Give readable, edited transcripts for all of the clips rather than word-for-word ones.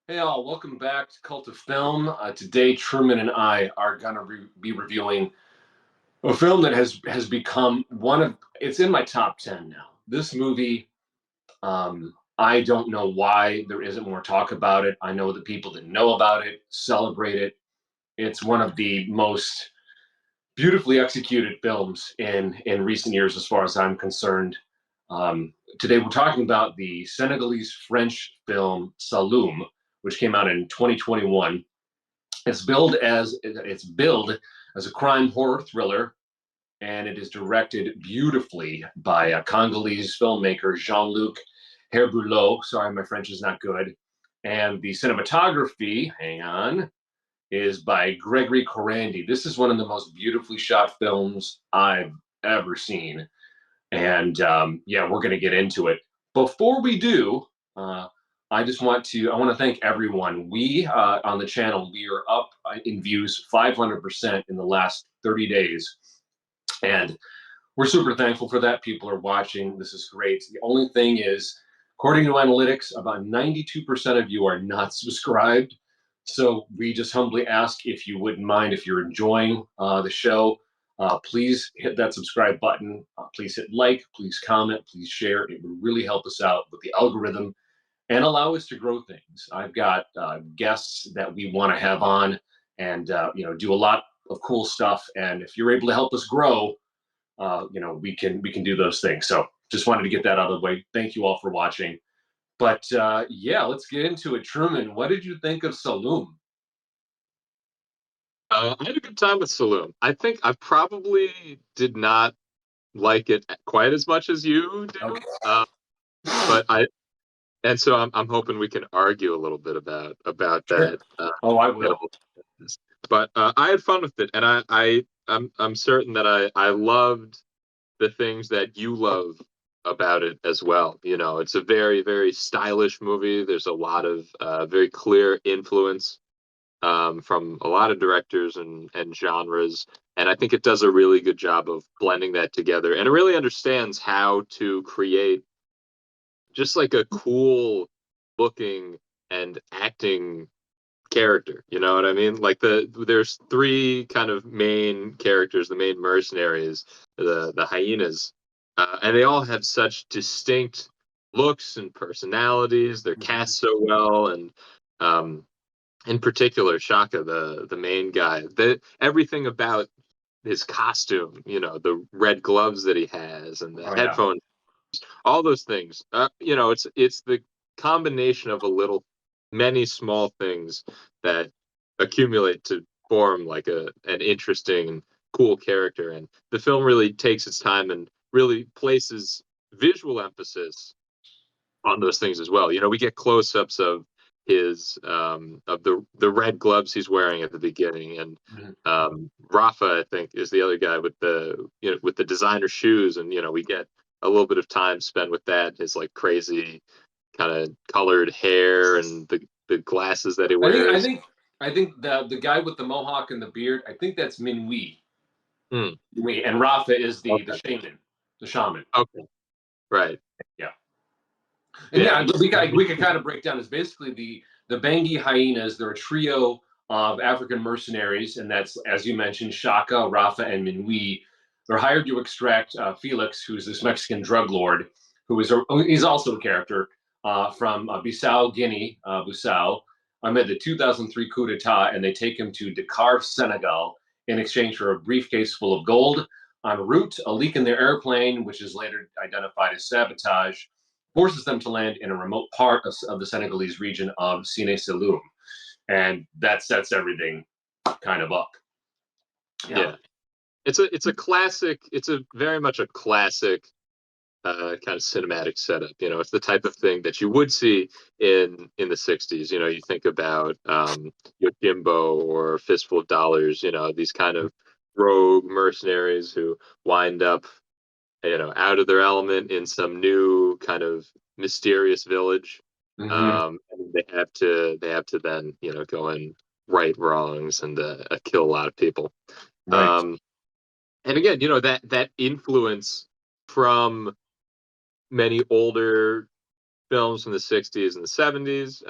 Hey all, welcome back to Cult of Film. Today, Truman and I are gonna be reviewing a film that has become one of. It's in my top 10 now. This movie, I don't know why there isn't more talk about it. I know that people that know about it celebrate it. It's one of the most beautifully executed films in recent years, as far as I'm concerned. Today, we're talking about the Senegalese French film Saloum, which came out in 2021. It's billed as a crime horror thriller, and it is directed beautifully by a Congolese filmmaker, Jean-Luc Herbulot. Sorry, my French is not good. And the cinematography, hang on, is by Gregory Corandi. This is one of the most beautifully shot films I've ever seen. And yeah, we're going to get into it. Before we do, uh, I want to thank everyone. We on the channel, we are up in views 500% in the last 30 days, and we're super thankful for that. People are watching. This is great. The only thing is, according to analytics, about 92% of you are not subscribed. So we just humbly ask if you wouldn't mind, if you're enjoying the show, please hit that subscribe button. Please hit like, please comment, please share. It would really help us out with the algorithm and allow us to grow things. I've got guests that we want to have on and do a lot of cool stuff. And if you're able to help us grow, we can do those things. So just wanted to get that out of the way. Thank you all for watching. But yeah, let's get into it. Truman, what did you think of Saloum? I had a good time with Saloon. I think I probably did not like it quite as much as you do, Okay. but I'm hoping we can argue a little bit about Sure. that. Oh, I In a will. little bit. But I had fun with it, and I'm certain that I loved the things that you love about it as well. You know, it's a very very stylish movie. There's a lot of very clear influence from a lot of directors and genres. And I think it does a really good job of blending that together. And it really understands how to create just like a cool looking and acting character. You know what I mean? Like there's three kind of main characters, the main mercenaries, the hyenas, and they all have such distinct looks and personalities. They're cast so well, and um, in particular Shaka, the main guy, everything about his costume, you know, the red gloves that he has and the Oh yeah. headphones, all those things. It's the combination of a little many small things that accumulate to form like a an interesting cool character, and the film really takes its time and really places visual emphasis on those things as well. You know, we get close-ups of his of the red gloves he's wearing at the beginning, and Mhm. Rafa, I think, is the other guy with the designer shoes, and you know we get a little bit of time spent with that. His like crazy kind of colored hair and the glasses that he I think I wears. think I think the guy with the mohawk and the beard, I think that's Minwi. Hmm. And Rafa is the Okay. shaman, the shaman. Okay. Right. Yeah. And Yeah. yeah, we could kind of break down. It's basically the Bengi hyenas. They're a trio of African mercenaries, and that's, as you mentioned, Shaka, Rafa, and Minwi. They're hired to extract Felix, who's this Mexican drug lord, he's also a character from Bissau, Guinea, Bissau, amid the 2003 coup d'état, and they take him to Dakar, Senegal, in exchange for a briefcase full of gold. En route, a leak in their airplane, which is later identified as sabotage, forces them to land in a remote part of the Senegalese region of Sine Saloum. And that sets everything kind of up. Yeah. Yeah. It's a classic. It's a very much a classic kind of cinematic setup. You know, it's the type of thing that you would see in the '60s. You know, you think about Yojimbo or Fistful of Dollars. You know, these kind of rogue mercenaries who wind up, you know, out of their element in some new kind of mysterious village. Mm-hmm. And they have to then, you know, go and right wrongs and kill a lot of people. Right. Um, and again, you know, that influence from many older films from the 60s and the 70s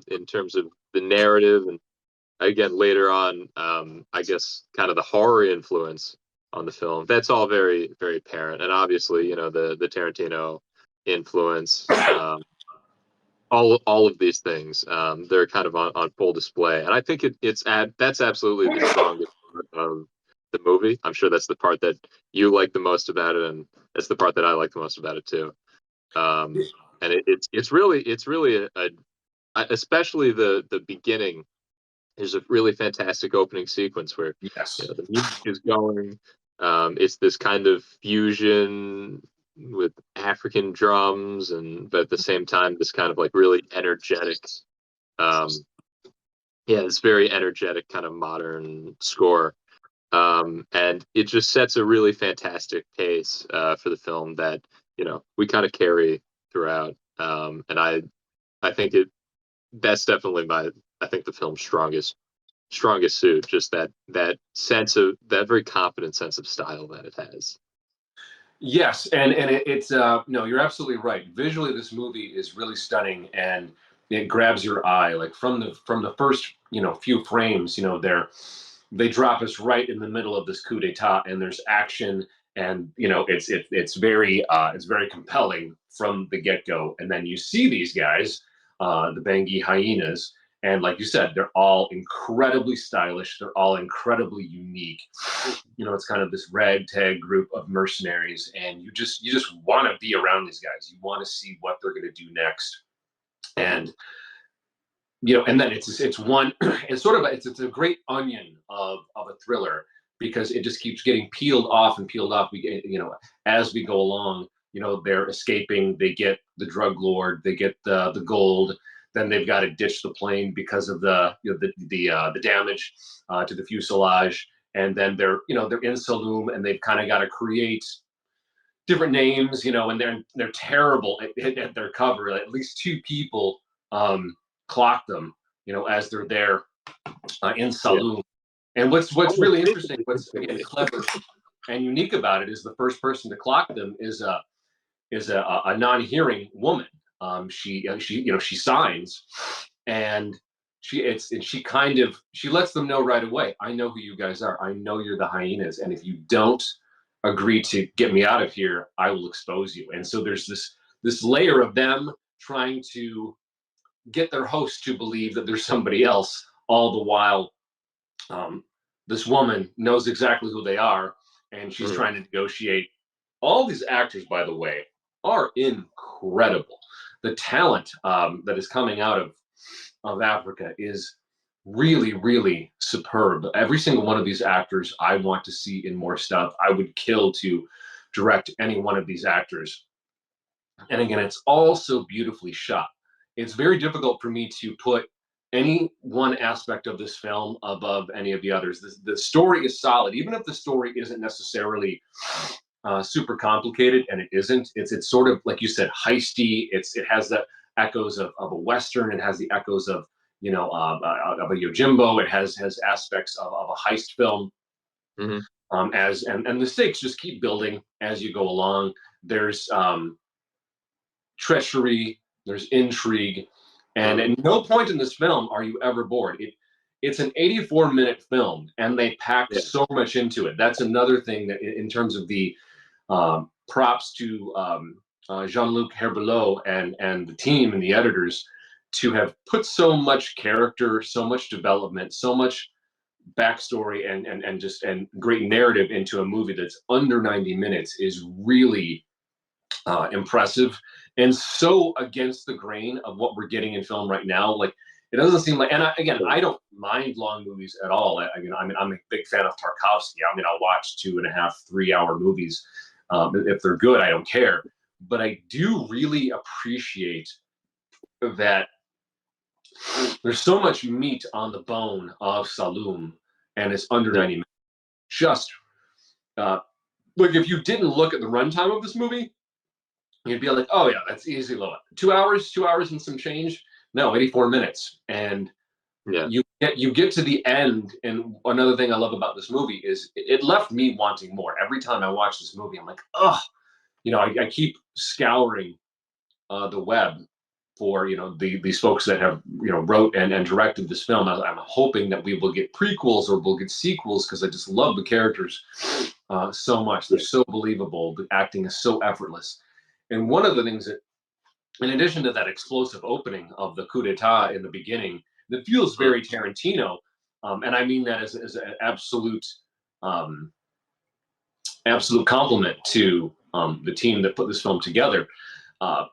in terms of the narrative, and again later on, I guess kind of the horror influence on the film. That's all very, very apparent, and obviously, the Tarantino influence. All of these things, they're kind of on full display, and I think that's absolutely the strongest part of the movie. I'm sure that's the part that you like the most about it, and that's the part that I like the most about it too. And it's really especially the beginning. There's a really fantastic opening sequence where Yes. the music is going. It's this kind of fusion with African drums, but at the same time, this kind of like really energetic, um, this very energetic kind of modern score. And it just sets a really fantastic pace for the film that we kind of carry throughout. And I think that's definitely I think the film's strongest suit, just that sense of that very confident sense of style that it has. Yes, and it's no, you're absolutely right. Visually, this movie is really stunning, and it grabs your eye. Like from the first few frames, they drop us right in the middle of this coup d'état, and there's action, and it's very compelling from the get go. And then you see these guys, the Bangui hyenas, and like you said, they're all incredibly stylish. They're all incredibly unique. It's kind of this ragtag group of mercenaries, and you just want to be around these guys. You want to see what they're going to do next, and and then it's one, it's sort of it's a great onion of a thriller, because it just keeps getting peeled off and peeled off. As we go along, they're escaping. They get the drug lord. They get the gold. Then they've got to ditch the plane because of the damage to the fuselage. And then they're in Saloum, and they've kind of got to create different names, and they're terrible at their cover. At least two people clock them, as they're there in Saloum. Yeah. And what's really interesting, what's again clever and unique about it, is the first person to clock them is a non-hearing woman. She signs, and she lets them know right away. I know who you guys are. I know you're the hyenas, and if you don't agree to get me out of here, I will expose you. And so there's this layer of them trying to get their host to believe that there's somebody else, all the while this woman knows exactly who they are, and she's trying to negotiate. All these actors, by the way, are incredible. The talent that is coming out of Africa is really, really superb. Every single one of these actors I want to see in more stuff. I would kill to direct any one of these actors. And again, it's all so beautifully shot. It's very difficult for me to put any one aspect of this film above any of the others. The story is solid, even if the story isn't necessarily super complicated, and it isn't. It's sort of, like you said, heisty. It has the echoes of a Western. It has the echoes of of a Yojimbo. It has aspects of a heist film. Mm-hmm. And the stakes just keep building as you go along. There's treachery. There's intrigue, and at no point in this film are you ever bored. It's an 84-minute film, and they packed so much into it. That's another thing that, in terms of the props to Jean-Luc Herbulot and the team and the editors, to have put so much character, so much development, so much backstory, and great narrative into a movie that's under 90 minutes is really impressive, and so against the grain of what we're getting in film right now. Like, it doesn't seem like, and I don't mind long movies at all. I'm a big fan of Tarkovsky. I'll watch 2.5, 3 hour movies. If they're good, I don't care. But I do really appreciate that there's so much meat on the bone of Saloum, and it's under 90 minutes. Just look, if you didn't look at the runtime of this movie, you'd be like, oh yeah, that's easy low. 2 hours and some change. No, 84 minutes. And you get to the end. And another thing I love about this movie is it left me wanting more. Every time I watch this movie, I'm like, oh, I keep scouring the web for these folks that have wrote and directed this film. I'm hoping that we will get prequels or we'll get sequels because I just love the characters so much. They're so believable. The acting is so effortless. And one of the things that, in addition to that explosive opening of the coup d'état in the beginning, that feels very Tarantino, and I mean that as an um, absolute compliment to the team that put this film together. Uh,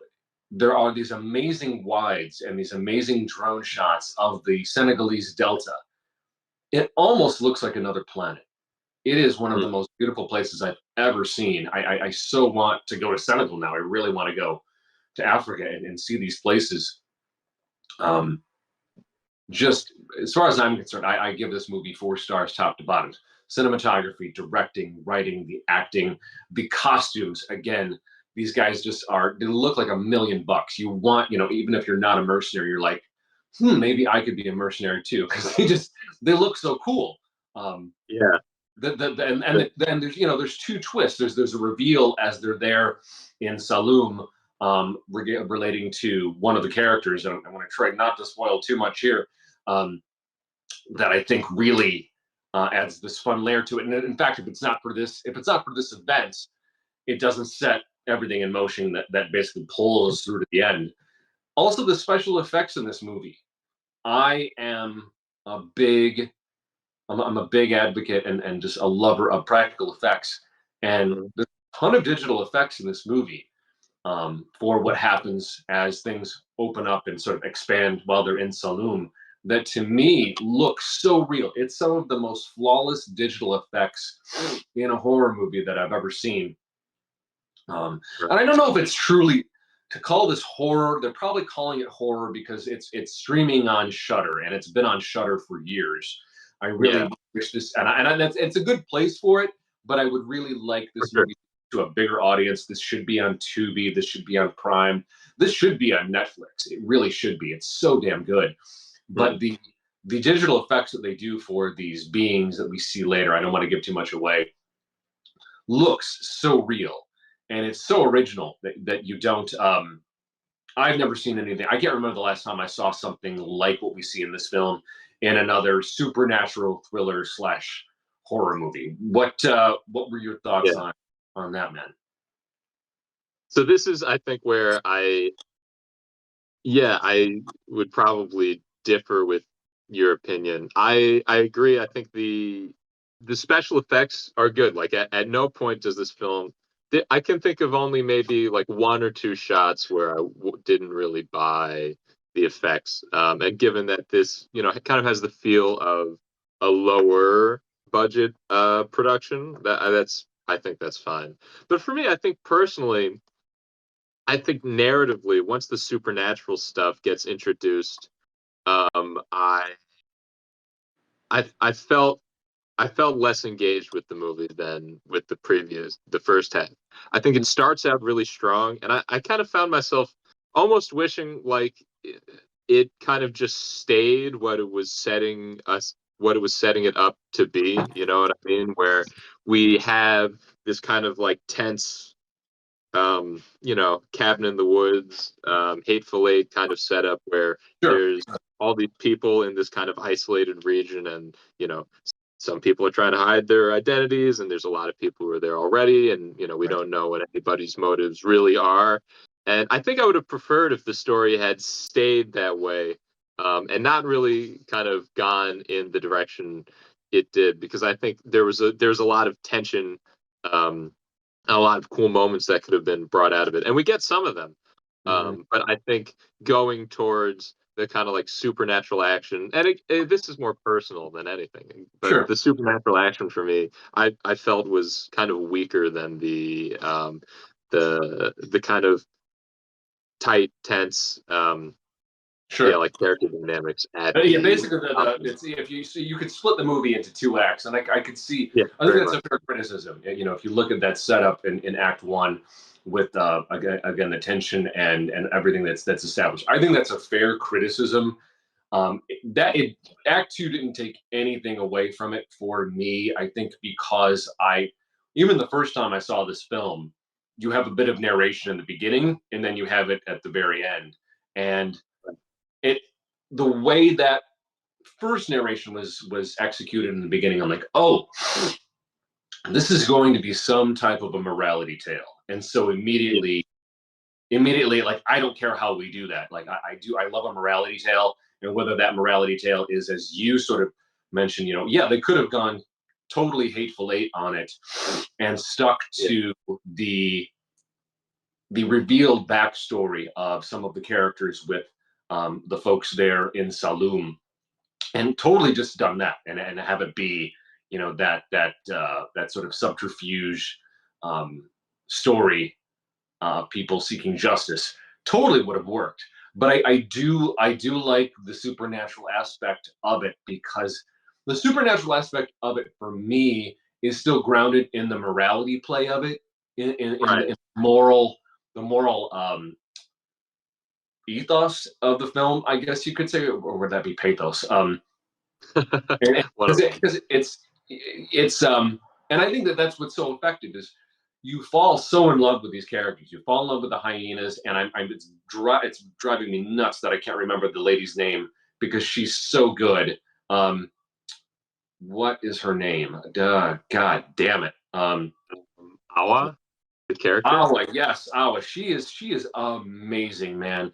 there are these amazing wides and these amazing drone shots of the Senegalese Delta. It almost looks like another planet. It is one of the most beautiful places I've ever seen. I so want to go to Senegal now. I really want to go to Africa and see these places. Just as far as I'm concerned, I give this movie 4 stars top to bottom. Cinematography, directing, writing, the acting, the costumes. Again, these guys just they look like $1,000,000. You want, even if you're not a mercenary, you're like, maybe I could be a mercenary too, because they look so cool. Yeah. And there's 2 twists. There's a reveal as they're there in Saloum, relating to one of the characters. And I want to try not to spoil too much here. That I think really adds this fun layer to it. And in fact, if it's not for this event, it doesn't set everything in motion that basically pulls us through to the end. Also, the special effects in this movie. I am a big I'm a big advocate and just a lover of practical effects. And there's a ton of digital effects in this movie for what happens as things open up and sort of expand while they're in Saloum, that to me looks so real. It's some of the most flawless digital effects in a horror movie that I've ever seen. And I don't know if it's truly to call this horror. They're probably calling it horror because it's streaming on Shudder, and it's been on Shudder for years. I really wish this, and it's a good place for it, but I would really like this movie to a bigger audience. This should be on Tubi. This should be on Prime. This should be on Netflix. It really should be. It's so damn good. But the digital effects that they do for these beings that we see later, I don't want to give too much away, looks so real. And it's so original that you don't. I've never seen anything. I can't remember the last time I saw something like what we see in this film in another supernatural thriller / horror movie. What were your thoughts on that, man? So this is, I think, where I would probably differ with your opinion. I agree. I think the special effects are good. Like at no point does this film. I can think of only maybe like 1 or 2 shots where I didn't really buy the effects. And given that this, it kind of has the feel of a lower budget production, I think that's fine. But for me, I think personally, I think narratively, once the supernatural stuff gets introduced, I felt less engaged with the movie than with the first half. I think it starts out really strong, and I kind of found myself almost wishing like it kind of just stayed what it was setting it up to be. You know what I mean? Where we have this kind of like tense cabin in the woods, Hateful Eight kind of setup where there's all these people in this kind of isolated region, and some people are trying to hide their identities, and there's a lot of people who are there already, and we don't know what anybody's motives really are. And I think I would have preferred if the story had stayed that way, and not really kind of gone in the direction it did, because I think there's a lot of tension. A lot of cool moments that could have been brought out of it, and we get some of them. But I think going towards the kind of like supernatural action, and this is more personal than anything, but the supernatural action for me, I felt was kind of weaker than the kind of tight, tense, like character dynamics. Basically, if you could split the movie into 2 acts, and I could see. I think that's a fair criticism. If you look at that setup in Act 1 with again the tension and everything that's established, I think that's a fair criticism. Act 2 didn't take anything away from it for me. I think because even the first time I saw this film, you have a bit of narration in the beginning, and then you have it at the very end. And it the way that first narration was executed in the beginning, I'm like, oh, this is going to be some type of a morality tale. And so immediately, like, I don't care how we do that. Like, I love a morality tale, and whether that morality tale is, as you sort of mentioned, yeah, they could have gone totally hateful eight on it and stuck to the revealed backstory of some of the characters with the folks there in Saloum, and totally just done that, and have it be, that sort of subterfuge story, people seeking justice, totally would have worked. But I do like the supernatural aspect of it, because the supernatural aspect of it for me is still grounded in the morality play of it, in the moral ethos of the film, I guess you could say, or would that be pathos? Because and I think that that's what's so effective is you fall so in love with these characters. You fall in love with the hyenas, and it's driving me nuts that I can't remember the lady's name because she's so good. What is her name? God damn it. Awa, the character. Awa, yes, Awa. She is amazing, man.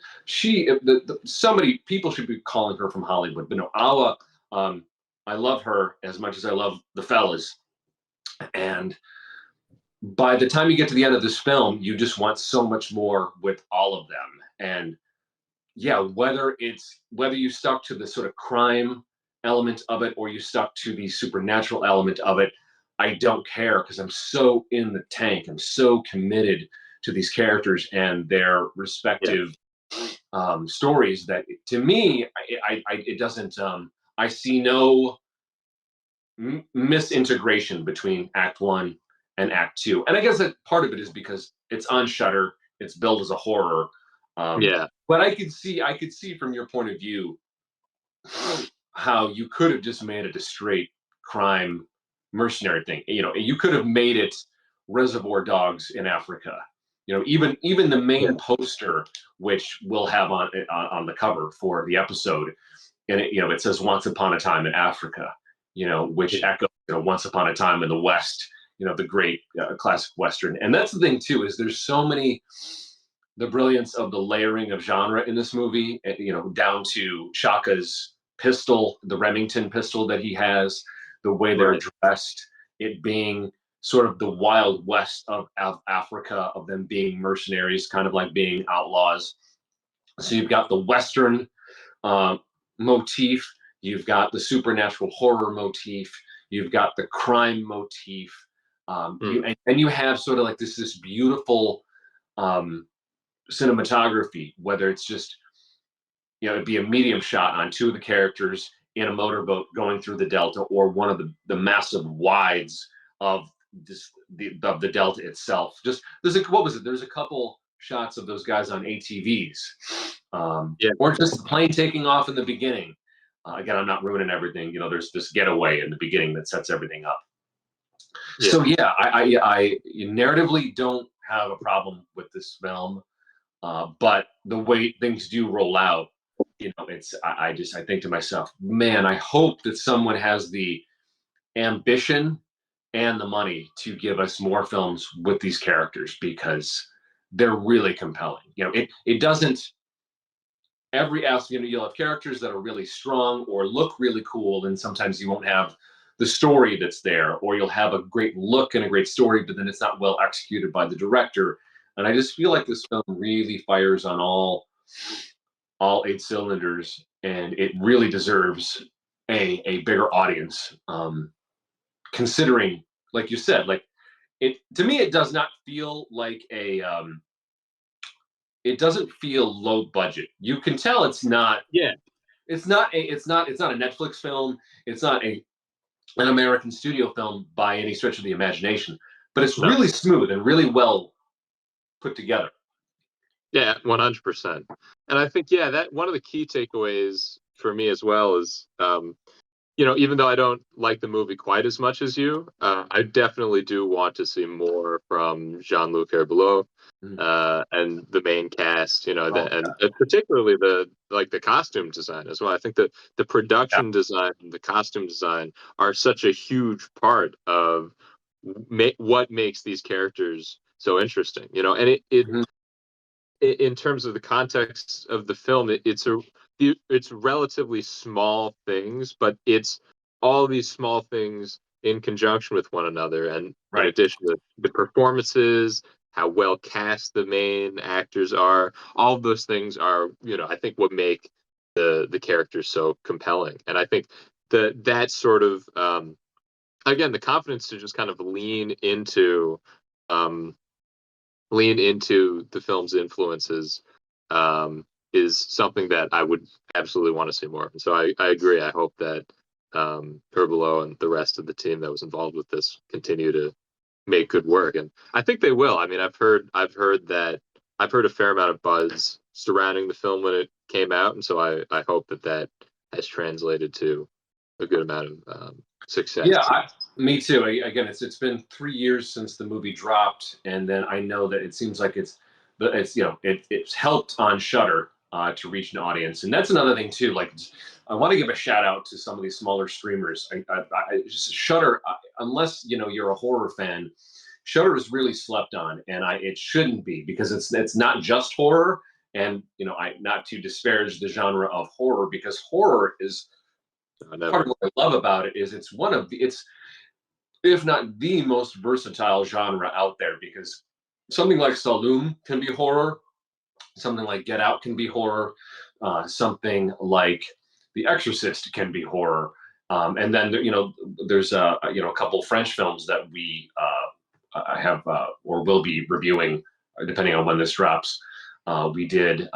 Somebody, people should be calling her from Hollywood, but no, Awa. I love her as much as I love the fellas, and by the time you get to the end of this film, you just want so much more with all of them. And yeah, whether you stuck to the sort of crime element of it or you stuck to the supernatural element of it, I don't care, because I'm so in the tank. I'm so committed to these characters and their respective stories that, to me, it doesn't. I see no misintegration between Act One and Act Two, and I guess that part of it is because it's on Shutter. It's billed as a horror. But I could see from your point of view how you could have just made it a straight crime mercenary thing. You could have made it Reservoir Dogs in Africa. Even the main poster, which we'll have on the cover for the episode, and it says "Once Upon a Time in Africa," which echoes "Once Upon a Time in the West," the great classic Western. And that's the thing too, is there's so many, the brilliance of the layering of genre in this movie, down to Shaka's pistol, the Remington pistol that he has, the way they're dressed, it being sort of the Wild West of Africa, of them being mercenaries, kind of like being outlaws. So you've got the Western motif, you've got the supernatural horror motif, you've got the crime motif, and you have sort of like this beautiful cinematography, whether it's just, it'd be a medium shot on two of the characters in a motorboat going through the Delta, or one of the massive wides of the Delta itself. Just what was it? There's a couple shots of those guys on ATVs, or just the plane taking off in the beginning. Again, I'm not ruining everything. There's this getaway in the beginning that sets everything up. So yeah, I narratively don't have a problem with this film, but the way things do roll out, I think to myself, man, I hope that someone has the ambition and the money to give us more films with these characters, because they're really compelling. It doesn't, every aspect, you'll have characters that are really strong or look really cool, and sometimes you won't have the story that's there, or you'll have a great look and a great story, but then it's not well executed by the director. And I just feel like this film really fires on all eight cylinders, and it really deserves a bigger audience. Considering, like you said, like, to me, it does not feel like it doesn't feel low budget. You can tell it's not. Yeah. It's not a Netflix film. It's not an American studio film by any stretch of the imagination. But it's really smooth and really well put together. Yeah, 100%. And I think, that one of the key takeaways for me as well is, even though I don't like the movie quite as much as you, I definitely do want to see more from Jean-Luc Herbulot. Mm. and the main cast, Oh, and particularly the costume design as well. I think that the yeah. production design and the costume design are such a huge part of what makes these characters so interesting. And Mhm. in terms of the context of the film, it's relatively small things, but it's all these small things in conjunction with one another, and in Right. addition to the performances, how well cast the main actors are, all of those things are, I think what make the characters so compelling. And I think that sort of again, the confidence to just kind of um, lean into the film's influences is something that I would absolutely want to see more of. And so I agree. I hope that Herbelo and the rest of the team that was involved with this continue to make good work, and I think they will. I mean, I've heard a fair amount of buzz surrounding the film when it came out, and so I hope that has translated to a good amount of Yeah, success. me too. Again, it's been 3 years since the movie dropped, and then I know that it seems like it's it's helped on Shutter to reach an audience, and that's another thing too. Like, I want to give a shout out to some of these smaller streamers. Shutter, unless you're a horror fan, Shutter is really slept on, and it shouldn't be, because it's not just horror, and I not to disparage the genre of horror, because horror is part Never. of what I love about it. Is it's one of the it's if not the most versatile genre out there, because something like Saloum can be horror, something like Get Out can be horror, something like The Exorcist can be horror, and then there's a couple French films that we have or will be reviewing, depending on when this drops. We did.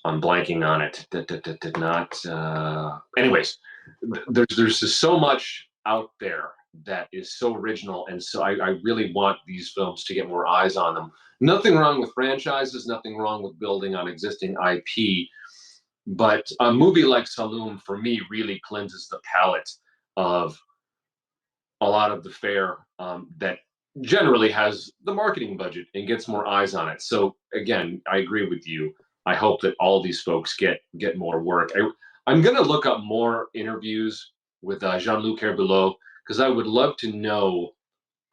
I'm blanking on it. Did not. Anyways, there's just so much out there that is so original, and so I really want these films to get more eyes on them. Nothing wrong with franchises, nothing wrong with building on existing IP, but a movie like Saloum, for me, really cleanses the palate of a lot of the fare that generally has the marketing budget and gets more eyes on it. So again, I agree with you. I hope that all these folks get more work. I'm going to look up more interviews with Jean-Luc Herbulot, because I would love to know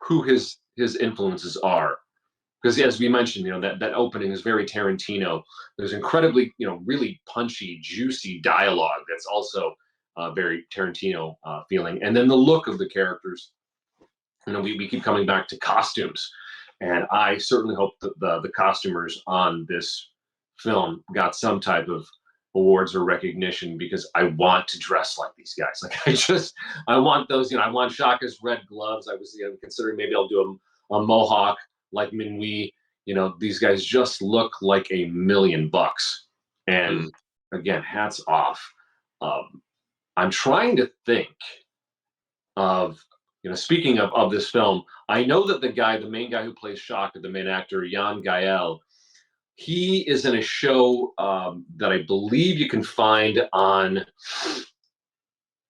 who his influences are. Because as we mentioned, that opening is very Tarantino. There's incredibly, really punchy, juicy dialogue that's also very Tarantino feeling, and then the look of the characters. We keep coming back to costumes, and I certainly hope that the costumers on this film got some type of awards or recognition, because I want to dress like these guys. Like, I want those. I want Shaka's red gloves. I was considering maybe I'll do a mohawk like Minwi. These guys just look like $1,000,000, and Mm. again, hats off. I'm trying to think of speaking of this film. I know that the main guy who plays Shaka, the main actor, Jan Gael, he is in a show that I believe you can find on,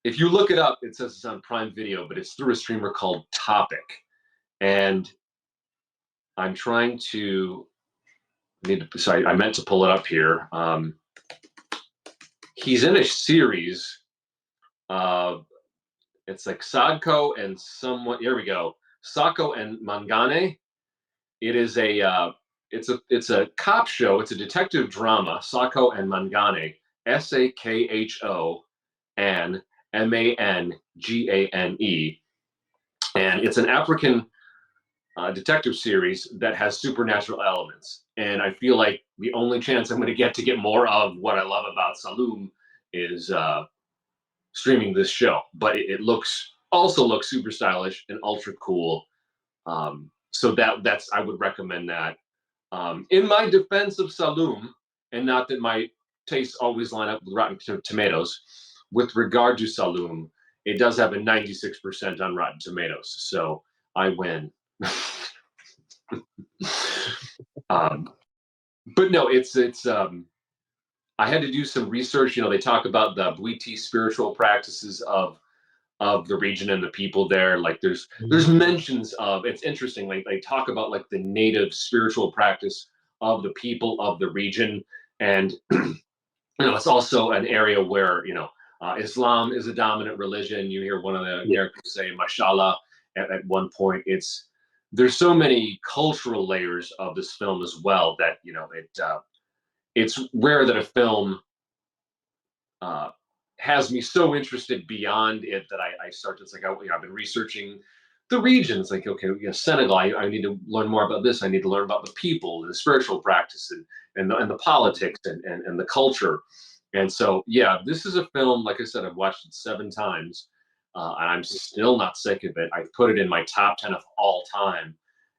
if you look it up, it says it's on Prime Video, but it's through a streamer called Topic. And I'm trying to sorry, I meant to pull it up here. He's in a series. It's like Sadko and someone. Here we go. Sako and Mangane. It is it's a cop show. It's a detective drama. Sako and Mangane. Sakho and Mangane, and it's an African detective series that has supernatural elements. And I feel like the only chance I'm going to get more of what I love about Saloum is streaming this show. But it looks super stylish and ultra cool. So that's I would recommend that. In my defense of Saloum, and not that my tastes always line up with Rotten Tomatoes, with regard to Saloum, it does have a 96% on Rotten Tomatoes, so I win. um, but no, it's. I had to do some research. They talk about the Bwiti spiritual practices of of the region and the people there. Like there's mentions of, it's interesting, like they talk about like the native spiritual practice of the people of the region. And it's also an area where Islam is a dominant religion. You hear one of the Yeah. characters say mashallah at one point. There's so many cultural layers of this film as well that it's rare that a film uh, has me so interested beyond it that I start to, it's like, I've been researching the region. It's like, okay, Senegal, I need to learn more about this. I need to learn about the people and the spiritual practice and the politics and the culture. And so, yeah, this is a film, like I said, I've watched it 7 times, and I'm still not sick of it. I've put it in my top 10 of all time.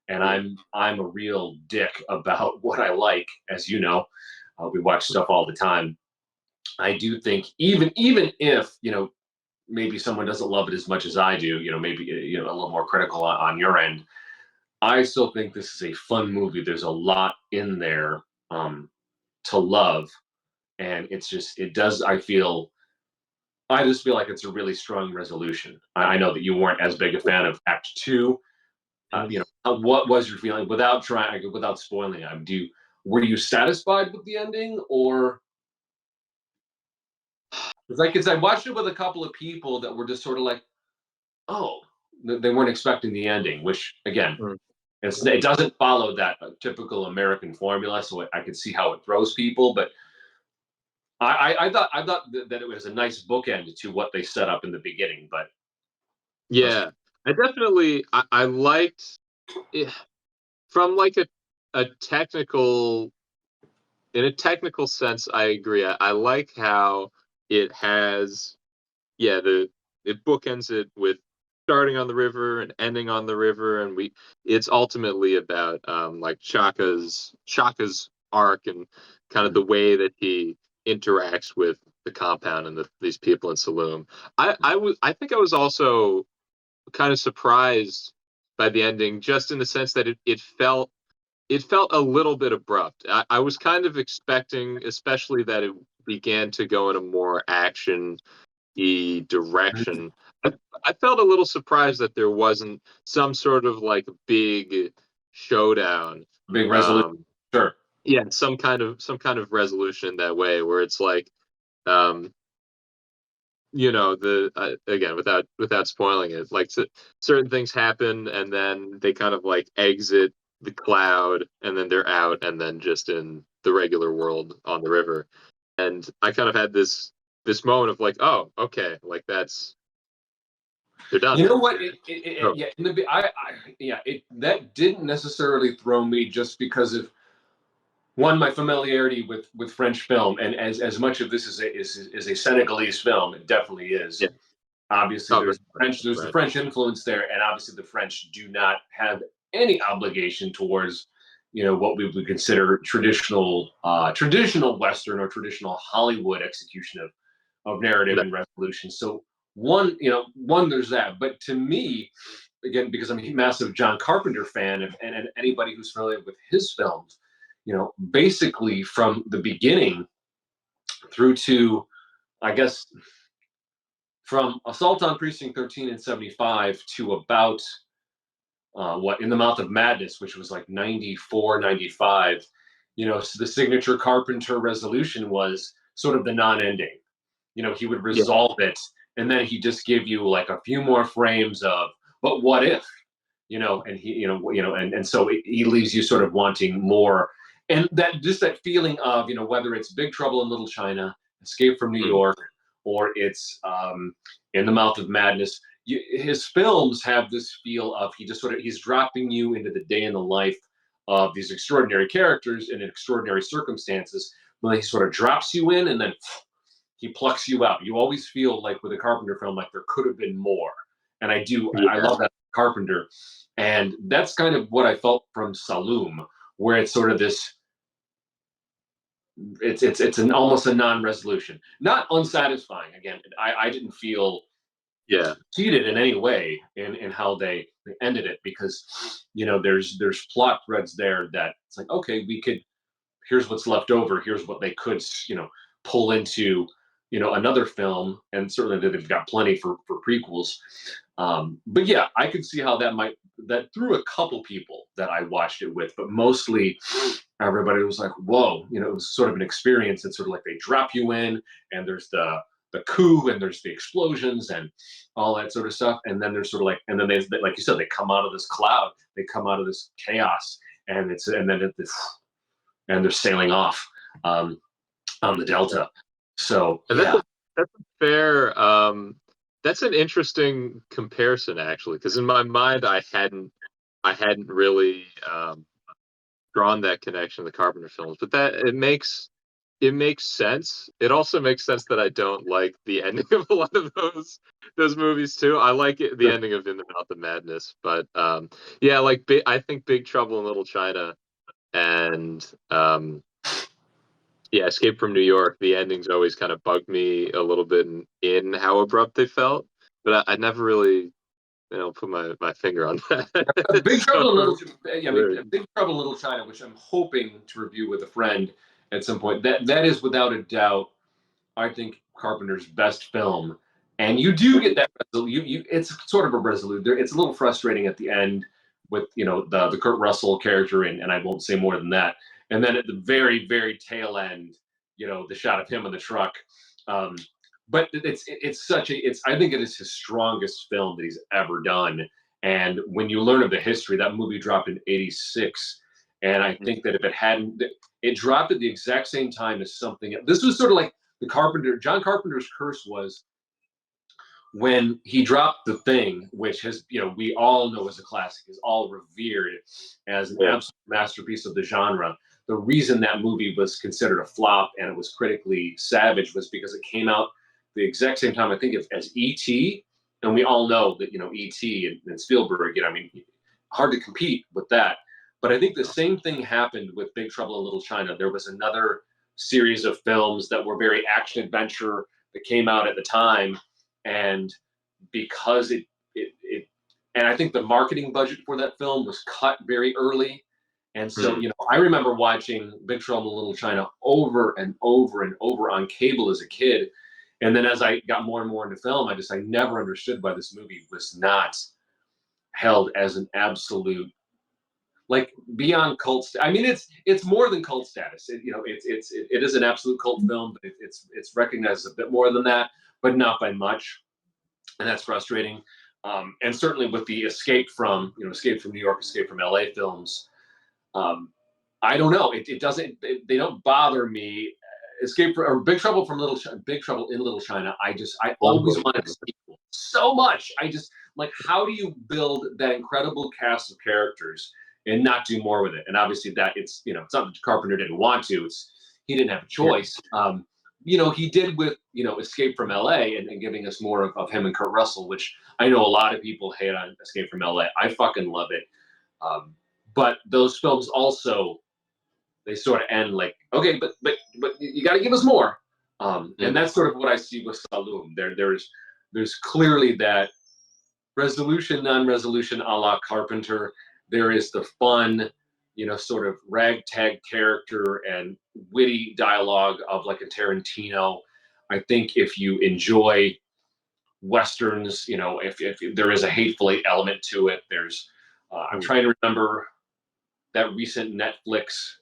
And I'm a real dick about what I like, as you know. We watch stuff all the time. I do think even if maybe someone doesn't love it as much as I do, maybe a little more critical on your end. I still think this is a fun movie. There's a lot in there to love, and it does. I just feel like it's a really strong resolution. I know that you weren't as big a fan of Act Two. What was your feeling without spoiling it? Were you satisfied with the ending, or? Because I watched it with a couple of people that were just sort of like, oh, they weren't expecting the ending, which again, Mm. it doesn't follow that typical American formula, so I could see how it throws people. But I thought that it was a nice bookend to what they set up in the beginning. But Yeah, I liked it from like a technical in a technical sense. I agree. I like how it has, yeah, it bookends it with starting on the river and ending on the river, and it's ultimately about like Shaka's arc and kind of the way that he interacts with the compound and these people in Saloum. I think I was also kind of surprised by the ending, just in the sense that it felt a little bit abrupt. I was kind of expecting, especially that it began to go in a more action direction. I felt a little surprised that there wasn't some sort of like big showdown. big resolution, Um, sure. yeah, some kind of resolution that way, where it's like, um, the again, without spoiling it, like certain things happen and then they kind of like exit the cloud and then they're out and then just in the regular world on the river. And I kind of had this moment of like, oh, okay, like they're done. You know what? Oh, Yeah, that didn't necessarily throw me just because of one, my familiarity with French film, and as much of this is a Senegalese film, it definitely yeah. is. Obviously, Oh, there's the right. French influence there, and obviously the French do not have any obligation towards what we would consider traditional Western or traditional Hollywood execution of narrative No, and resolution. So one there's that, but to me, again, because I'm a massive John Carpenter fan, and anybody who's familiar with his films, basically from the beginning through to, I guess, from Assault on Precinct 13 in 75 to about what In the Mouth of Madness, which was like 94, 95. So the signature Carpenter resolution was sort of the non-ending. He would yeah, resolve it, and then he just give you like a few more frames of, but what if, and and so he leaves you sort of wanting more, and that feeling of whether it's Big Trouble in Little China, Escape from New mm, York, or it's In the Mouth of Madness. His films have this feel of he's dropping you into the day in the life of these extraordinary characters in extraordinary circumstances. When he sort of drops you in, and then he plucks you out. You always feel like with a Carpenter film, like there could have been more. And I yeah, love that Carpenter. And that's kind of what I felt from Saloum, where it's sort of this, it's an almost a non-resolution, not unsatisfying. Again, I didn't feel yeah, cheated in any way in how they ended it, because there's plot threads there that it's like, okay, here's what's left over, here's what they could pull into another film, and certainly they've got plenty for prequels. But yeah, I could see how that threw a couple people that I watched it with, but mostly everybody was like, "Whoa!" It was sort of an experience. It's sort of like they drop you in, and there's the coup, and there's the explosions, and all that sort of stuff, and then there's sort of like, and then they, like you said, they come out of this cloud, they come out of this chaos, and then and they're sailing off on the delta. So And yeah. that's a fair. That's an interesting comparison, actually, because in my mind, I hadn't really drawn that connection to the Carpenter films, but that it makes sense. It also makes sense that I don't like the ending of a lot of those movies too. I like the ending of In the Mouth of Madness, but yeah, like I think Big Trouble in Little China and yeah, Escape from New York. The endings always kind of bugged me a little bit in how abrupt they felt, but I never really put my finger on that. Big So, Trouble in Little, yeah, I mean, Big Trouble in Little China, which I'm hoping to review with a friend at some point. That is without a doubt, I think, Carpenter's best film. And you do get that it's sort of a resolute. It's a little frustrating at the end with the Kurt Russell character, and I won't say more than that. And then at the very very tail end, the shot of him in the truck. But it's such a it's I think it is his strongest film that he's ever done. And when you learn of the history, that movie dropped in '86, and I think that if it hadn't, it dropped at the exact same time as something. This was sort of like John Carpenter's curse was when he dropped The Thing, which has, we all know is a classic, is all revered as an absolute masterpiece of the genre. The reason that movie was considered a flop and it was critically savage was because it came out the exact same time, I think, as E.T. And we all know that, E.T. and Spielberg, I mean, hard to compete with that. But I think the same thing happened with Big Trouble in Little China. There was another series of films that were very action adventure that came out at the time, and because it and I think the marketing budget for that film was cut very early, and so I remember watching Big Trouble in Little China over and over and over on cable as a kid, and then as I got more and more into film, I never understood why this movie was not held as an absolute, like, beyond cult. I mean, it's more than cult status. It is an absolute cult film, but it's recognized as a bit more than that, but not by much, and that's frustrating. And certainly with the Escape from New York, Escape from LA films, I don't know. It doesn't. They don't bother me. Big Trouble Big Trouble in Little China. I always wanted to see so much. Like, how do you build that incredible cast of characters and not do more with it? And obviously that it's not that Carpenter didn't want to. He didn't have a choice. He did with Escape from LA and giving us more of him and Kurt Russell, which I know a lot of people hate on Escape from LA. I fucking love it. But those films also, they sort of end like, okay, but you got to give us more. And that's sort of what I see with Saloum. There's clearly that resolution, non-resolution a la Carpenter. There is the fun, sort of ragtag character and witty dialogue of like a Tarantino. I think if you enjoy Westerns, if there is a hateful eight element to it, I'm trying to remember that recent Netflix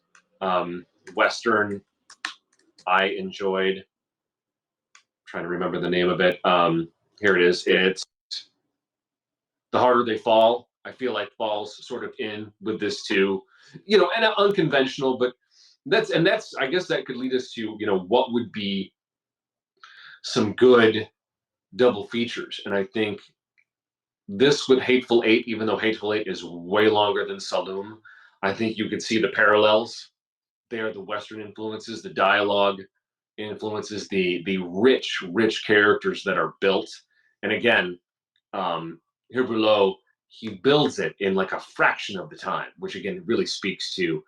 Western I enjoyed. I'm trying to remember the name of it. Here it is. It's The Harder They Fall. I feel like falls sort of in with this too, and unconventional, but that's I guess that could lead us to what would be some good double features. And I think this with Hateful Eight, even though Hateful Eight is way longer than Saloum, I think you could see the parallels there, the Western influences, the dialogue influences, the rich characters that are built. And again, here below, he builds it in like a fraction of the time, which again really speaks to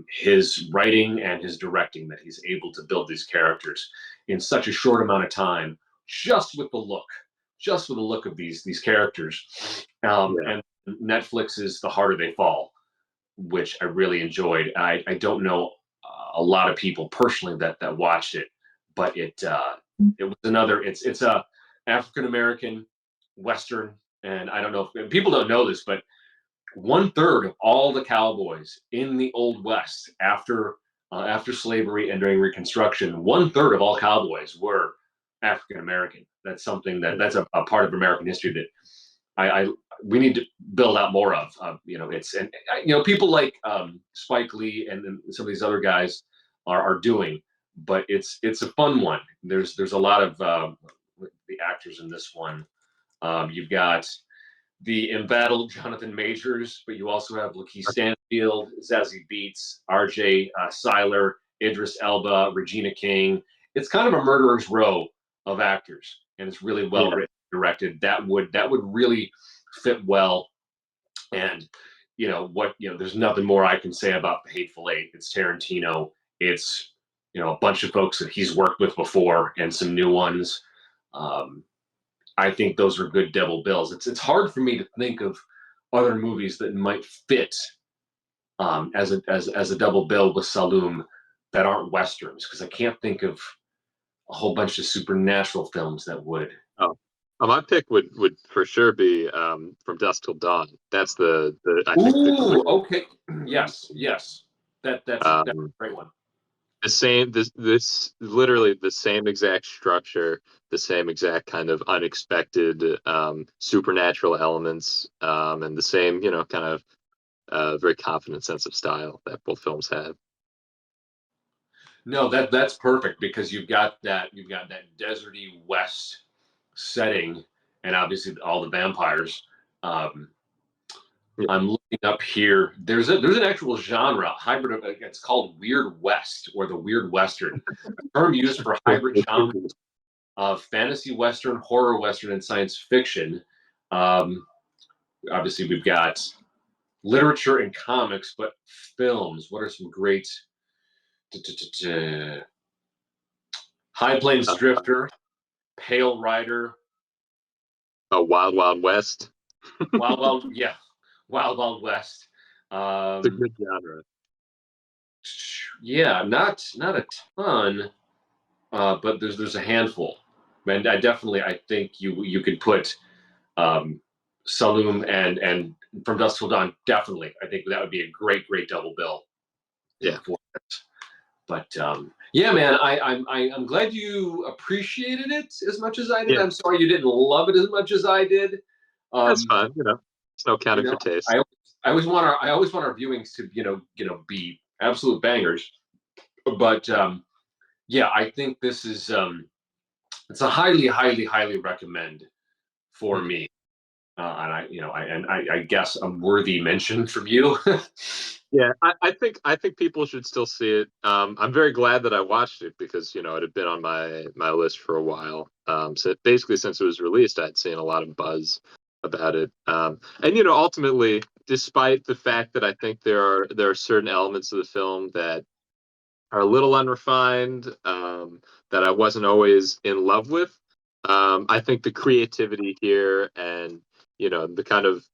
his writing and his directing, that he's able to build these characters in such a short amount of time, just with the look of these characters. And Netflix's The Harder They Fall, which I really enjoyed. I don't know a lot of people personally that watched it, but It was another. It's a African American Western, and I don't know if people don't know this, but 1/3 of all the cowboys in the Old West after slavery and during Reconstruction, 1/3 of all cowboys were African American. That's something that's a part of American history that I we need to build out more of. It's and people like Spike Lee and some of these other guys are doing, but it's a fun one. There's a lot of the actors in this one. You've got the embattled Jonathan Majors, but you also have Lakeith Stanfield, Zazie Beetz, R.J. Seiler, Idris Elba, Regina King. It's kind of a murderer's row of actors, and it's really well written, directed. That would really fit well. And there's nothing more I can say about The Hateful Eight. It's Tarantino. It's a bunch of folks that he's worked with before, and some new ones. I think those are good double bills. It's hard for me to think of other movies that might fit as a double bill with Saloum that aren't westerns, because I can't think of a whole bunch of supernatural films that would. Oh, my pick would for sure be From Dusk Till Dawn. That's the I think the okay, yes, that's a great one. The same this literally the same exact structure, the same exact kind of unexpected supernatural elements, and the same kind of very confident sense of style that both films have. No, that's perfect, because you've got that deserty west setting, and obviously all the vampires. I'm looking up here. There's an actual genre hybrid of it's called Weird West, or the Weird Western, a term used for hybrid genres of fantasy western, horror western, and science fiction. Obviously, we've got literature and comics, but films. What are some great? High Plains Drifter, Pale Rider, Wild Wild West. Wild Wild West. It's a good genre. Yeah, not a ton, but there's a handful, and I think you could put Saloum and From Dusk Till Dawn. Definitely, I think that would be a great double bill. Yeah. But yeah, man, I'm glad you appreciated it as much as I did. Yeah. I'm sorry you didn't love it as much as I did. That's fine. It's no counting for taste. I always want our viewings to be absolute bangers. But yeah, I think this is it's a highly recommend for me. And I guess a worthy mention from you. Yeah, I think people should still see it. I'm very glad that I watched it, because it had been on my list for a while. So basically, since it was released, I'd seen a lot of buzz about it. And ultimately, despite the fact that I think there are certain elements of the film that are a little unrefined, that I wasn't always in love with, I think the creativity here and the kind of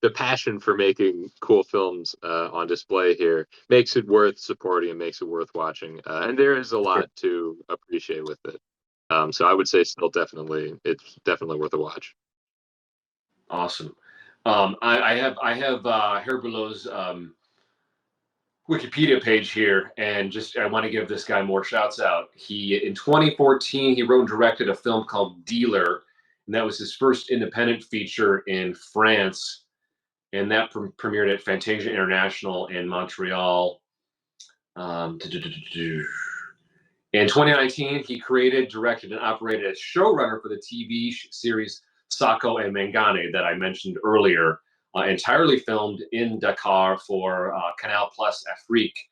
the passion for making cool films on display here makes it worth supporting and makes it worth watching. And there is a lot to appreciate with it. So I would say it's definitely worth a watch. Awesome. I have Herbulot's Wikipedia page here, and I want to give this guy more shouts out. In 2014 he wrote and directed a film called Dealer, and that was his first independent feature in France, and that premiered at Fantasia International in Montreal. In 2019, he created, directed, and operated as showrunner for the TV series Sako and Mangane that I mentioned earlier, entirely filmed in Dakar for Canal Plus Afrique,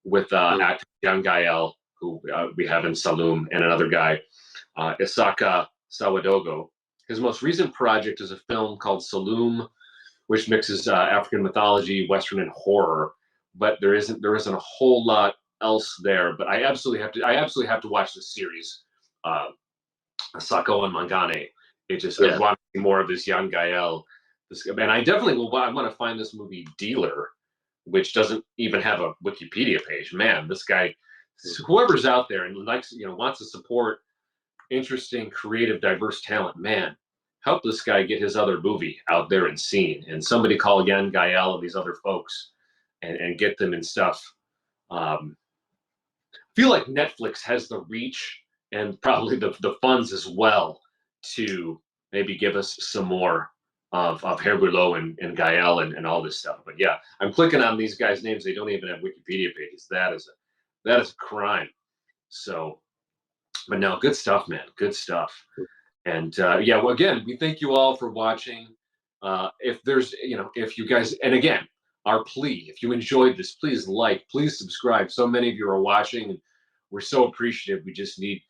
with actor Jean Gael, who we have in Saloum, and another guy, Isaka Sawadogo. His most recent project is a film called Saloum, which mixes African mythology, Western, and horror. But there isn't a whole lot else there. But I absolutely have to watch this series, Sako and Mangane. I want to see more of this young Gael. And I definitely will. I want to find this movie Dealer, which doesn't even have a Wikipedia page. Man, this guy, whoever's out there and wants to support interesting, creative, diverse talent. Man, help this guy get his other movie out there and seen. And somebody call Yan Gael and these other folks and get them and stuff. Feel like Netflix has the reach and probably the funds as well to maybe give us some more of Herbulot and Gael and all this stuff. But yeah, I'm clicking on these guys' names. They don't even have Wikipedia pages. That is a crime. So, but no, good stuff, man. Good stuff. And yeah, well, again, we thank you all for watching. If there's, if you guys, and again, our plea, if you enjoyed this, please like, please subscribe. So many of you are watching, and we're so appreciative. We just need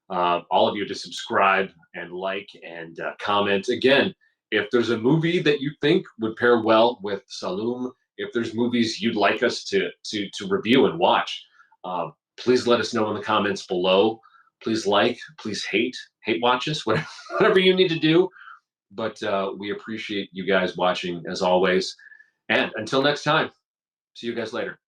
all of you to subscribe and like and comment. Again, if there's a movie that you think would pair well with Saloum, if there's movies you'd like us to review and watch, please let us know in the comments below. Please like, please hate watch us, whatever you need to do. But we appreciate you guys watching as always. And until next time, see you guys later.